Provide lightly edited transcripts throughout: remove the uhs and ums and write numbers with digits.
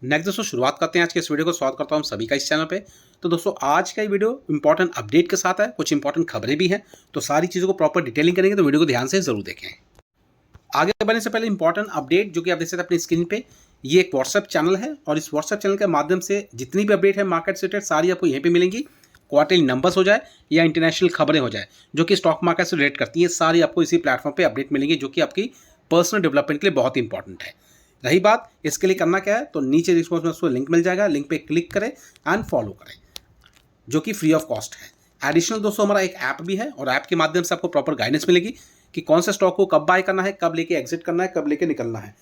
Next दोस्तों शुरुआत करते हैं आज के इस वीडियो को। स्वागत करता हूं सभी का इस चैनल पे। तो दोस्तों आज का ये वीडियो इंपॉर्टेंट अपडेट के साथ है, कुछ इंपॉर्टेंट खबरें भी हैं, तो सारी चीज़ों को प्रॉपर डिटेलिंग करेंगे, तो वीडियो को ध्यान से जरूर देखें। आगे बढ़ने से पहले इंपॉर्टेंट अपडेट जो कि आप देख सकते हैं अपनी स्क्रीन पे, ये एक व्हाट्सएप चैनल है और इस व्हाट्सएप चैनल के माध्यम से जितनी भी अपडेट है मार्केट से रिलेटेड सारी आपको यहीं पे मिलेंगी। क्वार्टरली नंबर्स हो जाए या इंटरनेशनल खबरें हो जाए जो कि स्टॉक मार्केट से रिलेट करती हैं, सारी आपको इसी प्लेटफॉर्म पे अपडेट मिलेंगी, जो कि आपकी पर्सनल डेवलपमेंट के लिए बहुत इंपॉर्टेंट है। रही बात इसके लिए करना क्या है, तो नीचे डिस्क्रिप्शन में उसको लिंक मिल जाएगा, लिंक पे क्लिक करें एंड फॉलो करें, जो कि फ्री ऑफ कॉस्ट है। एडिशनल दोस्तों हमारा एक ऐप भी है और ऐप के माध्यम से आपको प्रॉपर गाइडेंस मिलेगी कि कौन से स्टॉक को कब बाय करना है, कब लेके एग्जिट करना है, कब लेके निकलना है।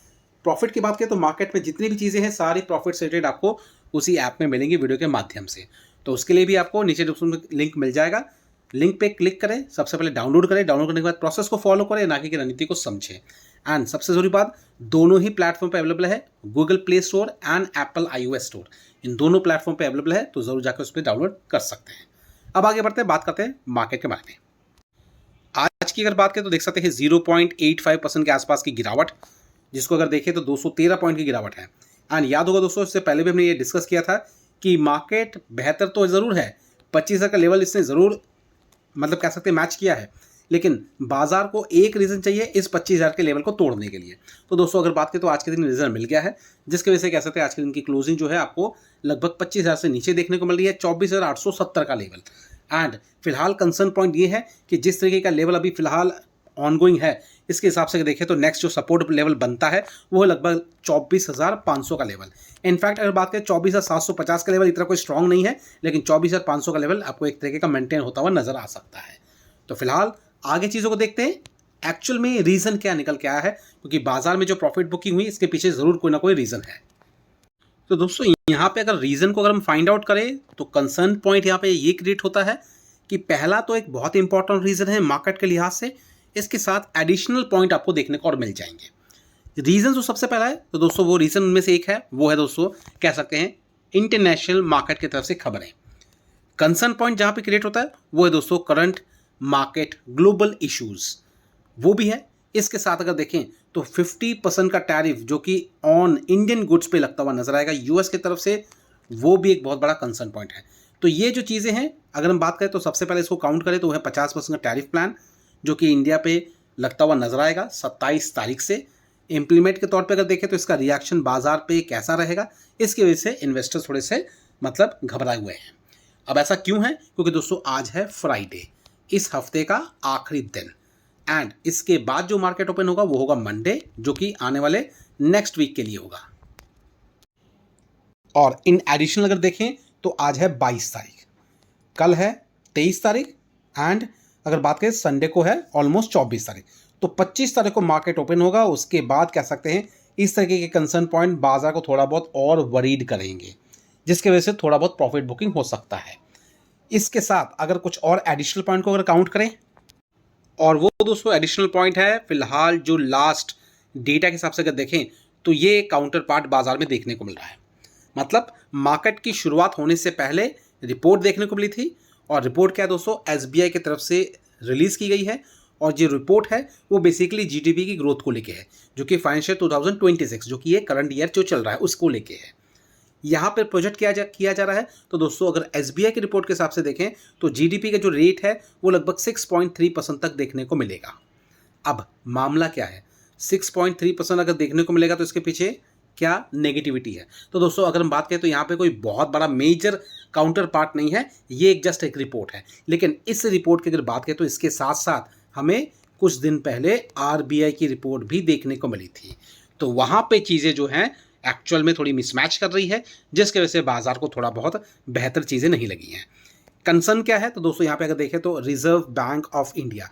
प्रॉफिट की बात करें तो मार्केट में जितनी भी चीज़ें हैं सारी प्रॉफिट से रिलेटेड आपको उसी ऐप में मिलेंगी वीडियो के माध्यम से। तो उसके लिए भी आपको नीचे डिस्क्रिप्शन में लिंक मिल जाएगा, लिंक पे क्लिक करें, सबसे पहले डाउनलोड करें, डाउनलोड करने के बाद प्रोसेस को फॉलो करें, ना कि रणनीति को समझें। एंड सबसे जरूरी बात, दोनों ही प्लेटफॉर्म पे अवेलेबल है, Google Play Store and Apple iOS store, इन दोनों प्लेटफॉर्म पे अवेलेबल है, तो जरूर जाकर उस पर डाउनलोड कर सकते हैं। अब आगे बढ़ते हैं, बात करते हैं मार्केट के बारे में। आज की अगर बात करें तो देख सकते हैं 0.85% के आसपास की गिरावट, जिसको अगर देखें तो 213 पॉइंट की गिरावट है। एंड याद होगा दोस्तों, इससे पहले भी हमने ये डिस्कस किया था कि मार्केट बेहतर तो ज़रूर है, 25,000 का लेवल इसने ज़रूर मतलब कह सकते हैं मैच किया है, लेकिन बाजार को एक रीज़न चाहिए इस 25,000 के लेवल को तोड़ने के लिए। तो दोस्तों अगर बात करें तो आज के दिन रीज़न मिल गया है, जिसकी वजह से कह सकते हैं आज के दिन की क्लोजिंग जो है आपको लगभग 25,000 से नीचे देखने को मिल रही है, 24,870 का लेवल। एंड फिलहाल कंसर्न पॉइंट ये है कि जिस तरीके का लेवल अभी फिलहाल ऑनगोइंग है, इसके हिसाब से देखें तो नेक्स्ट जो सपोर्ट लेवल बनता है वो लगभग 24,500 का लेवल। इनफैक्ट अगर बात करें 24,750 का लेवल इतना कोई स्ट्रांग नहीं है, लेकिन 24,500 का लेवल आपको एक तरीके का मेंटेन होता हुआ नजर आ सकता है। तो फिलहाल आगे चीज़ों को देखते हैं एक्चुअल में रीज़न क्या निकल के आया है, क्योंकि बाजार में जो प्रॉफिट बुकिंग हुई इसके पीछे ज़रूर कोई ना कोई रीज़न है। तो दोस्तों यहाँ पे अगर रीज़न को अगर हम फाइंड आउट करें तो कंसर्न पॉइंट यहाँ पे ये क्रिएट होता है कि पहला तो एक बहुत इंपॉर्टेंट रीज़न है मार्केट के लिहाज से, इसके साथ एडिशनल पॉइंट आपको देखने को और मिल जाएंगे। रीज़न जो सबसे पहला है तो दोस्तों वो रीज़न उनमें से एक है, वो है दोस्तों कह सकते हैं इंटरनेशनल मार्केट की तरफ से खबरें। कंसर्न पॉइंट जहाँ पे क्रिएट होता है वो है दोस्तों करंट मार्केट ग्लोबल इश्यूज, वो भी है। इसके साथ अगर देखें तो 50% का टैरिफ जो कि ऑन इंडियन गुड्स पे लगता हुआ नजर आएगा यूएस की तरफ से, वो भी एक बहुत बड़ा कंसर्न पॉइंट है। तो ये जो चीज़ें हैं अगर हम बात करें तो सबसे पहले इसको काउंट करें तो वह 50% का टैरिफ प्लान जो कि इंडिया पे लगता हुआ नजर आएगा 27 तारीख से। इम्प्लीमेंट के तौर पे अगर देखें तो इसका रिएक्शन बाजार पे कैसा रहेगा, इसकी वजह से इन्वेस्टर्स थोड़े से मतलब घबराए हुए हैं। अब ऐसा क्यों है, क्योंकि दोस्तों आज है फ्राइडे, इस हफ्ते का आखिरी दिन, एंड इसके बाद जो मार्केट ओपन होगा वो होगा मंडे, जो कि आने वाले नेक्स्ट वीक के लिए होगा। और इन एडिशनल अगर देखें तो आज है 22 तारीख, कल है 23 तारीख, एंड अगर बात करें संडे को है ऑलमोस्ट 24 तारीख। तो 25 तारीख को मार्केट ओपन होगा। उसके बाद कह सकते हैं इस तरीके के कंसर्न पॉइंट बाजार को थोड़ा बहुत और वरीड करेंगे, जिसकी वजह से थोड़ा बहुत प्रॉफिट बुकिंग हो सकता है। इसके साथ अगर कुछ और एडिशनल पॉइंट को अगर काउंट करें, और वो दोस्तों एडिशनल पॉइंट है फिलहाल जो लास्ट डेटा के हिसाब से अगर देखें तो ये काउंटर पार्ट बाजार में देखने को मिल रहा है। मतलब मार्केट की शुरुआत होने से पहले रिपोर्ट देखने को मिली थी, और रिपोर्ट क्या है दोस्तों एसबीआई की तरफ से रिलीज़ की गई है, और जो रिपोर्ट है वो बेसिकली जीडीपी की ग्रोथ को लेके है, जो कि फाइनेंशियल 2026 जो कि ये करंट ईयर जो चल रहा है उसको लेके है। यहाँ पर प्रोजेक्ट किया जा रहा है। तो दोस्तों अगर एसबीआई की रिपोर्ट के हिसाब से देखें तो जीडीपी का जो रेट है वो लगभग 6.3% तक देखने को मिलेगा। अब मामला क्या है, 6.3% अगर देखने को मिलेगा तो इसके पीछे क्या नेगेटिविटी है। तो दोस्तों अगर हम बात करें तो यहाँ पे कोई बहुत बड़ा मेजर काउंटर पार्ट नहीं है, ये एक जस्ट एक रिपोर्ट है। लेकिन इस रिपोर्ट की अगर बात करें तो इसके साथ साथ हमें कुछ दिन पहले आरबीआई की रिपोर्ट भी देखने को मिली थी। तो वहाँ पे चीज़ें जो हैं एक्चुअल में थोड़ी मिसमैच कर रही है, जिसकी वजह से बाजार को थोड़ा बहुत बेहतर चीज़ें नहीं लगी हैं। कंसर्न क्या है, तो दोस्तों यहाँ पे अगर देखें तो reserve bank of India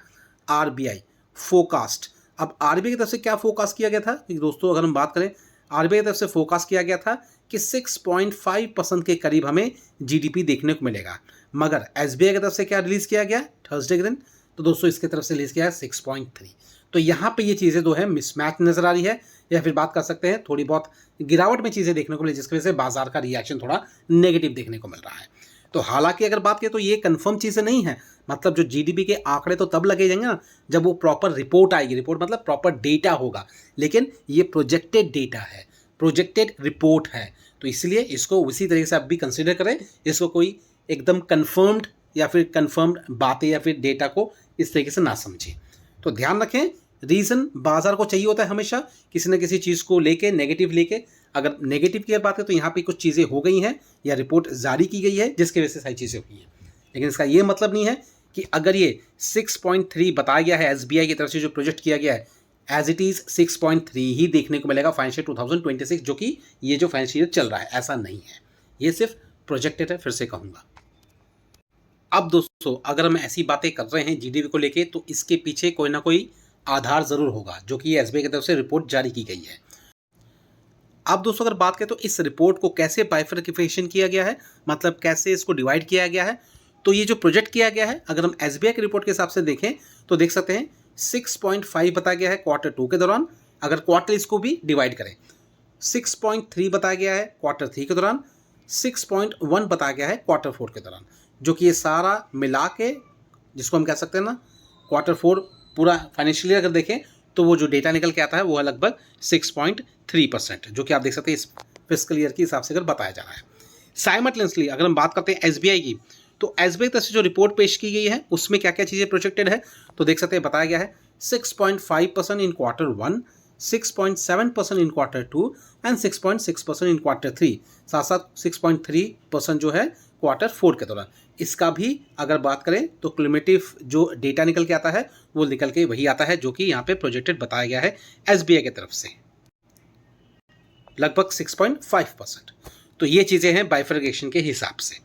RBI forecast, अब आरबीआई की तरफ से क्या फोकास्ट किया गया था कि दोस्तों अगर हम बात करें आरबीआई की तरफ से फोकास्ट किया गया था कि 6.5% के करीब हमें जीडीपी देखने को मिलेगा, मगर एसबीआई की तरफ से क्या रिलीज़ किया गया थर्सडे के दिन, तो दोस्तों इसकी तरफ से रिलीज़ किया है 6.3। तो यहाँ पे ये चीज़ें जो है मिसमैच नज़र आ रही है, या फिर बात कर सकते हैं थोड़ी बहुत गिरावट में चीज़ें देखने को मिली, जिसकी वजह से बाजार का रिएक्शन थोड़ा नेगेटिव देखने को मिल रहा है। तो हालांकि अगर बात करें तो ये कंफर्म चीज़ें नहीं है, मतलब जो जीडीपी के आंकड़े तो तब लगे जाएंगे ना जब वो प्रॉपर रिपोर्ट आएगी, रिपोर्ट मतलब प्रॉपर डेटा होगा, लेकिन ये प्रोजेक्टेड डेटा है, प्रोजेक्टेड रिपोर्ट है। तो इसलिए इसको उसी तरीके से आप भी कंसिडर करें, इसको कोई एकदम कन्फर्म्ड या फिर कन्फर्म्ड बातें या फिर डेटा को इस तरीके से ना समझें। तो ध्यान रखें, रीज़न बाजार को चाहिए होता है हमेशा किसी न किसी चीज़ को लेके, नेगेटिव लेके। अगर नेगेटिव की बात करें तो यहाँ पे कुछ चीज़ें हो गई हैं या रिपोर्ट जारी की गई है जिसकी वजह से सारी चीज़ें हुई हैं, लेकिन इसका ये मतलब नहीं है कि अगर ये 6.3 बताया गया है SBI की तरफ से जो प्रोजेक्ट किया गया है, एज इट इज़ 6.3 ही देखने को मिलेगा फाइनेंशियल 2026, जो कि ये जो फाइनेंशियल ईयर चल रहा है, ऐसा नहीं है। ये सिर्फ प्रोजेक्टेड है, फिर से कहूँगा। अब दोस्तों, अगर हम ऐसी बातें कर रहे हैं GDP को लेके, तो इसके पीछे कोई ना कोई आधार ज़रूर होगा, जो कि SBI की तरफ से रिपोर्ट जारी की गई है। अब दोस्तों अगर बात करें तो इस रिपोर्ट को कैसे बाइफरकेशन किया गया है, मतलब कैसे इसको डिवाइड किया गया है, तो ये जो प्रोजेक्ट किया गया है, अगर हम SBI की रिपोर्ट के हिसाब से देखें तो देख सकते हैं 6.5 बताया गया है Q2 के दौरान। अगर क्वार्टर इसको भी डिवाइड करें, 6.3 बताया गया है Q3 के दौरान, 6.1 बताया गया है Q4 के दौरान, जो कि ये सारा मिला के जिसको हम कह सकते हैं ना Q4 पूरा फाइनेंशियल ईयर अगर देखें तो वो जो डेटा निकल के आता है वो है लगभग 6.3%, जो कि आप देख सकते हैं इस फिस्कल ईयर के हिसाब से अगर बताया जा रहा है। साइमल्टेनियसली अगर हम बात करते हैं SBI की, तो SBI तरफ से जो रिपोर्ट पेश की गई है उसमें क्या क्या चीज़ें प्रोजेक्टेड है, तो देख सकते हैं बताया गया है 6.5% इन Q1, 6.7% in Q2 and 6.6% in Q3, साथ साथ 6.3% जो है Q4 के दौरान। इसका भी अगर बात करें तो क्यूमुलेटिव जो डेटा निकल के आता है वो निकल के वही आता है जो कि यहाँ पे प्रोजेक्टेड बताया गया है SBI की तरफ से, लगभग 6.5%। तो ये चीज़ें हैं बाइफरकेशन के हिसाब से।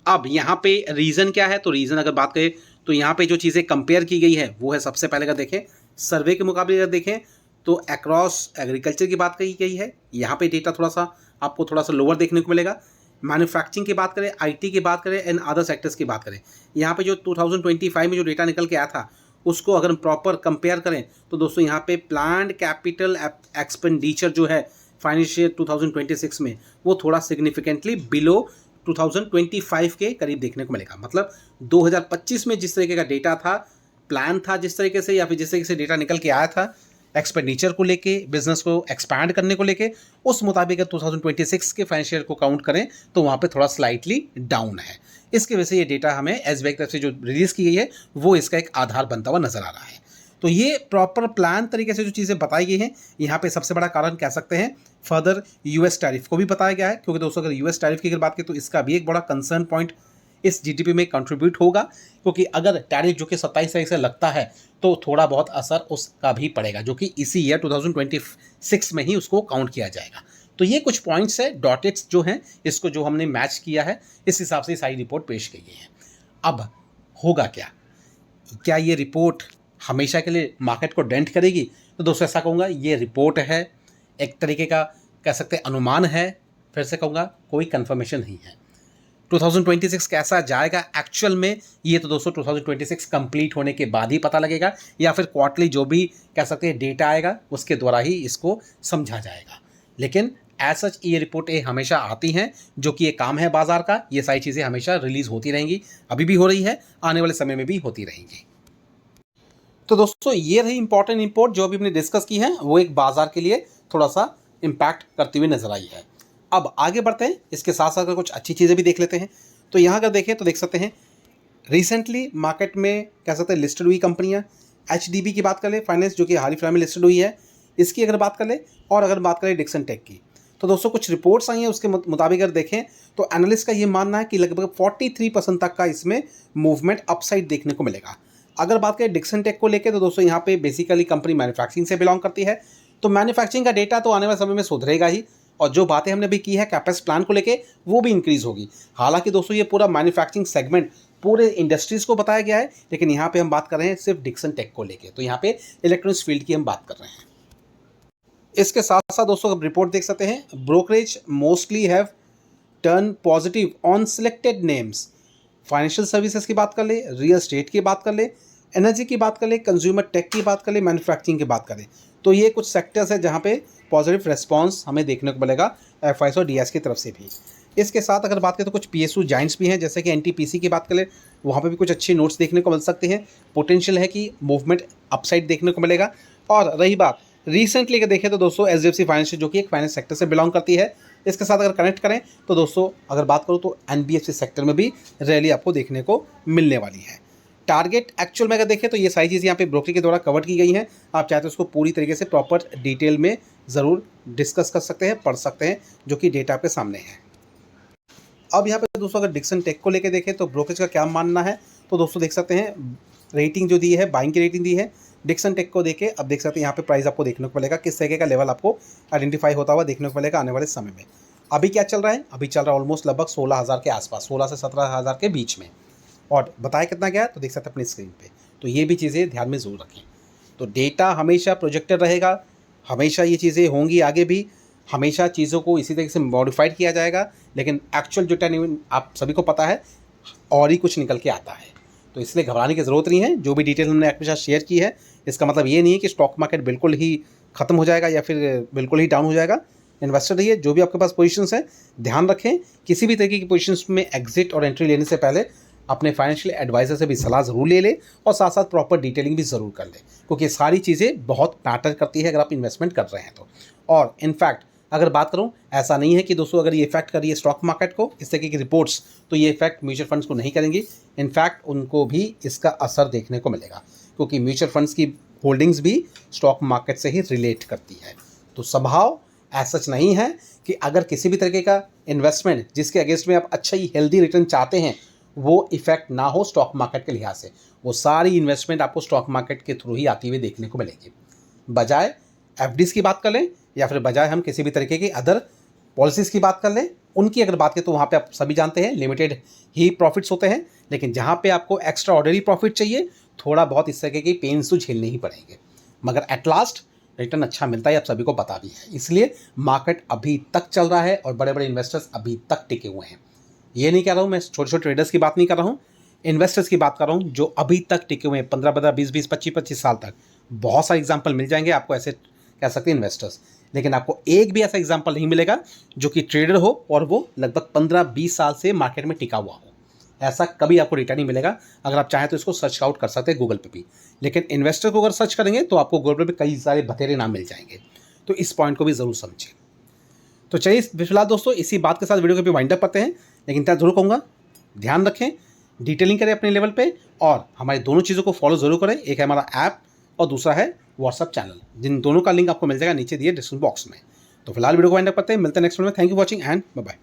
अब यहाँ पे रीज़न क्या है, तो रीज़न अगर बात करें तो यहाँ पे जो चीज़ें कंपेयर की गई है वो है, सबसे पहले अगर देखें सर्वे के मुकाबले अगर देखें तो अक्रॉस एग्रीकल्चर की बात की गई है, यहाँ पे डेटा थोड़ा सा आपको थोड़ा सा लोअर देखने को मिलेगा। मैन्युफैक्चरिंग की बात करें, IT की बात करें एंड अदर सेक्टर्स की बात करें, यहाँ पे जो 2025 में जो डेटा निकल के आया था उसको अगर हम प्रॉपर कंपेयर करें तो दोस्तों यहाँ पे प्लान्ड कैपिटल एक्सपेंडिचर जो है फाइनेंशियल 2026 में वो थोड़ा सिग्निफिकेंटली बिलो 2025 के करीब देखने को मिलेगा। मतलब 2025 में जिस तरीके का डेटा था, प्लान था जिस तरीके से, या फिर जिस तरीके से डेटा निकल के आया था एक्सपेंडिचर को लेके, बिजनेस को एक्सपैंड करने को लेके, उस मुताबिक 2026 के फाइनेंशियल को काउंट करें तो वहाँ पे थोड़ा स्लाइटली डाउन है। इसकी वजह से ये डेटा हमें SBI की तरफ से जो रिलीज़ की गई है वो इसका एक आधार बनता हुआ नजर आ रहा है। तो ये प्रॉपर प्लान तरीके से जो चीज़ें बताई गई हैं, यहाँ पे सबसे बड़ा कारण कह सकते हैं फर्दर US टैरिफ को भी बताया गया है, क्योंकि दोस्तों अगर US टैरिफ की अगर बात करें तो इसका भी एक बड़ा कंसर्न पॉइंट इस GDP में कंट्रीब्यूट होगा, क्योंकि अगर टैरिफ जो कि 27 तारीख से लगता है तो थोड़ा बहुत असर उसका भी पड़ेगा, जो कि इसी ईयर 2026 में ही उसको काउंट किया जाएगा। तो ये कुछ पॉइंट्स है डॉटेड्स जो हैं, इसको जो हमने मैच किया है इस हिसाब से सारी रिपोर्ट पेश की गई है। अब होगा क्या ये रिपोर्ट हमेशा के लिए मार्केट को डेंट करेगी? तो दोस्तों ऐसा कहूँगा, ये रिपोर्ट है, एक तरीके का कह सकते हैं अनुमान है, फिर से कहूँगा कोई कंफर्मेशन नहीं है। 2026 कैसा जाएगा एक्चुअल में, ये तो दोस्तों 2026 कंप्लीट होने के बाद ही पता लगेगा, या फिर क्वार्टरली जो भी कह सकते हैं डेटा आएगा उसके द्वारा ही इसको समझा जाएगा। लेकिन एज सच ये रिपोर्टें हमेशा आती हैं, जो कि ये काम है बाजार का, ये सारी चीज़ें हमेशा रिलीज़ होती रहेंगी, अभी भी हो रही है, आने वाले समय में भी होती रहेंगी। तो दोस्तों ये रही इंपॉर्टेंट रिपोर्ट जो अभी हमने डिस्कस की है, वो एक बाजार के लिए थोड़ा सा इम्पैक्ट करती हुई नजर आई है। अब आगे बढ़ते हैं, इसके साथ साथ कुछ अच्छी चीज़ें भी देख लेते हैं। तो यहाँ अगर देखें तो देख सकते हैं रिसेंटली मार्केट में कह सकते हैं लिस्टेड हुई कंपनियाँ, HDB की बात कर ले फाइनेंस जो कि हाल ही फिलहाल में लिस्टेड हुई है, इसकी अगर बात कर ले, और अगर बात करें डिक्सन टेक की, तो दोस्तों कुछ रिपोर्ट्स आई हैं उसके मुताबिक अगर देखें तो एनालिस्ट का ये मानना है कि लगभग 43% तक का इसमें मूवमेंट अपसाइड देखने को मिलेगा। अगर बात करें डिक्सन टेक को लेकर तो दोस्तों यहाँ पे बेसिकली कंपनी मैन्युफैक्चरिंग से बिलोंग करती है, तो मैन्युफैक्चरिंग का डेटा तो आने वाले समय में सुधरेगा ही, और जो बातें हमने भी की है कैपेक्स प्लान को लेके वो भी इंक्रीज होगी। हालांकि दोस्तों ये पूरा मैन्युफैक्चरिंग सेगमेंट पूरे इंडस्ट्रीज को बताया गया है, लेकिन यहाँ पे हम बात कर रहे हैं सिर्फ डिक्सन टेक को लेके, तो यहाँ पे इलेक्ट्रॉनिक्स फील्ड की हम बात कर रहे हैं। इसके साथ साथ दोस्तों अब रिपोर्ट देख सकते हैं, brokerage mostly have turn positive on selected names. Financial services की बात कर ले, रियल एस्टेट की बात कर ले, एनर्जी की बात कर ले, कंज्यूमर टेक की बात कर ले, मैन्युफैक्चरिंग की बात करें, तो ये कुछ सेक्टर्स है जहाँ पे पॉजिटिव रेस्पॉन्स हमें देखने को मिलेगा FIs और DIs की तरफ से भी। इसके साथ अगर बात करें तो कुछ PSU जाइंट्स भी हैं, जैसे कि NTPC की बात करें, वहाँ पे भी कुछ अच्छे नोट्स देखने को मिल सकते हैं, पोटेंशियल है कि मूवमेंट अपसाइड देखने को मिलेगा। और रही बात रिसेंटली अगर देखें तो दोस्तों एचडीएफसी फाइनेंस जो कि एक फाइनेंस सेक्टर से बिलोंग करती है, इसके साथ अगर कनेक्ट करें तो दोस्तों अगर बात करूँ तो एनबीएफसी सेक्टर में भी रैली आपको देखने को मिलने वाली है। टारगेट एक्चुअल में अगर देखें तो ये सारी चीज़ें यहाँ पे ब्रोकरी के द्वारा कवर की गई हैं। आप चाहते हो उसको पूरी तरीके से प्रॉपर डिटेल में ज़रूर डिस्कस कर सकते हैं, पढ़ सकते हैं, जो कि डेटा आपके सामने है। अब यहाँ पे दोस्तों अगर डिक्सन टेक को लेके देखें तो ब्रोकरेज का क्या मानना है, तो दोस्तों देख सकते हैं रेटिंग जो दी है, बाइंग की रेटिंग दी है डिक्सन टेक को देके। अब देख सकते हैं यहाँ पे प्राइस आपको देखने को मिलेगा, किस तरीके का लेवल आपको आइडेंटिफाई होता हुआ देखने को मिलेगा आने वाले समय में। अभी क्या चल रहा है, अभी चल रहा है ऑलमोस्ट लगभग 16,000 के आसपास, 16 से 17,000 के बीच में। और बताया कितना गया है तो देख सकते हैं अपनी स्क्रीन पे। तो ये भी चीज़ें ध्यान में ज़रूर रखें। तो डेटा हमेशा प्रोजेक्टेड रहेगा, हमेशा ये चीज़ें होंगी आगे भी, हमेशा चीज़ों को इसी तरीके से मॉडिफाइड किया जाएगा, लेकिन एक्चुअल जो टाइम आप सभी को पता है और ही कुछ निकल के आता है। तो इसलिए घबराने की ज़रूरत नहीं है। जो भी डिटेल हमने आपके साथ शेयर की है, इसका मतलब ये नहीं है कि स्टॉक मार्केट बिल्कुल ही ख़त्म हो जाएगा या फिर बिल्कुल ही डाउन हो जाएगा। इन्वेस्टर रहिए, जो भी आपके पास पोजीशंस हैं ध्यान रखें, किसी भी तरीके की पोजीशंस में एग्जिट और एंट्री लेने से पहले अपने फाइनेंशियल एडवाइज़र से भी सलाह ज़रूर ले लें और साथ साथ प्रॉपर डिटेलिंग भी ज़रूर कर लें, क्योंकि सारी चीज़ें बहुत मैटर करती है अगर आप इन्वेस्टमेंट कर रहे हैं तो। और इनफैक्ट अगर बात करूं, ऐसा नहीं है कि दोस्तों अगर ये इफेक्ट कर रही है स्टॉक मार्केट को इस तरीके की रिपोर्ट्स, तो ये इफेक्ट म्यूचुअल फंड्स को नहीं करेंगी। इनफैक्ट उनको भी इसका असर देखने को मिलेगा, क्योंकि म्यूचुअल फंड्स की होल्डिंग्स भी स्टॉक मार्केट से ही रिलेट करती है। तो स्वभाव ऐसा सच नहीं है कि अगर किसी भी तरीके का इन्वेस्टमेंट जिसके अगेंस्ट में आप अच्छा ही हेल्दी रिटर्न चाहते हैं, वो इफेक्ट ना हो स्टॉक मार्केट के लिहाज से। वो सारी इन्वेस्टमेंट आपको स्टॉक मार्केट के थ्रू ही आती हुई देखने को मिलेगी। बजाय एफडीज की बात कर लें या फिर बजाय हम किसी भी तरीके की अदर पॉलिसीज़ की बात कर लें, उनकी अगर बात करें तो वहाँ पे आप सभी जानते हैं लिमिटेड ही प्रॉफिट्स होते हैं। लेकिन जहाँ पे आपको एक्स्ट्रा ऑर्डिनरी प्रॉफिट चाहिए, थोड़ा बहुत इस तरीके की पेन्स तो झेलने ही पड़ेंगे, मगर एट लास्ट रिटर्न अच्छा मिलता है, आप सभी को पता भी है। इसलिए मार्केट अभी तक चल रहा है और बड़े बड़े इन्वेस्टर्स अभी तक टिके हुए हैं। ये नहीं कह रहा हूँ मैं छोटे छोटे ट्रेडर्स की बात नहीं कर रहा हूँ, इन्वेस्टर्स की बात कर रहा हूँ जो अभी तक टिके हुए हैं 15-15, 20-20, 25-25 साल तक। बहुत सारे एग्जाम्पल मिल जाएंगे आपको, ऐसे कह सकते हैं इन्वेस्टर्स, लेकिन आपको एक भी ऐसा एग्जाम्पल नहीं मिलेगा जो कि ट्रेडर हो और वो लगभग 15-20 साल से मार्केट में टिका हुआ हो। ऐसा कभी आपको डेटा नहीं मिलेगा। अगर आप चाहें तो इसको सर्च आउट कर सकते हैं गूगल पे भी, लेकिन इन्वेस्टर को अगर सर्च करेंगे तो आपको गूगल पे कई सारे बतेरे नाम मिल जाएंगे। तो इस पॉइंट को भी ज़रूर समझें। तो चलिए फिलहाल दोस्तों इसी बात के साथ वीडियो को भी वाइंड अप करते हैं, लेकिन क्या जरूर कहूँगा ध्यान रखें, डिटेलिंग करें अपने लेवल पे और हमारी दोनों चीज़ों को फॉलो ज़रूर करें। एक है हमारा ऐप और दूसरा है व्हाट्सअप चैनल, जिन दोनों का लिंक आपको मिल जाएगा नीचे दिए डिस्क्रिप्शन बॉक्स में। तो फिलहाल वीडियो को वाइंड अप करते हैं, मिलते हैं नेक्स्ट वीडियो में। Thank you watching and bye bye.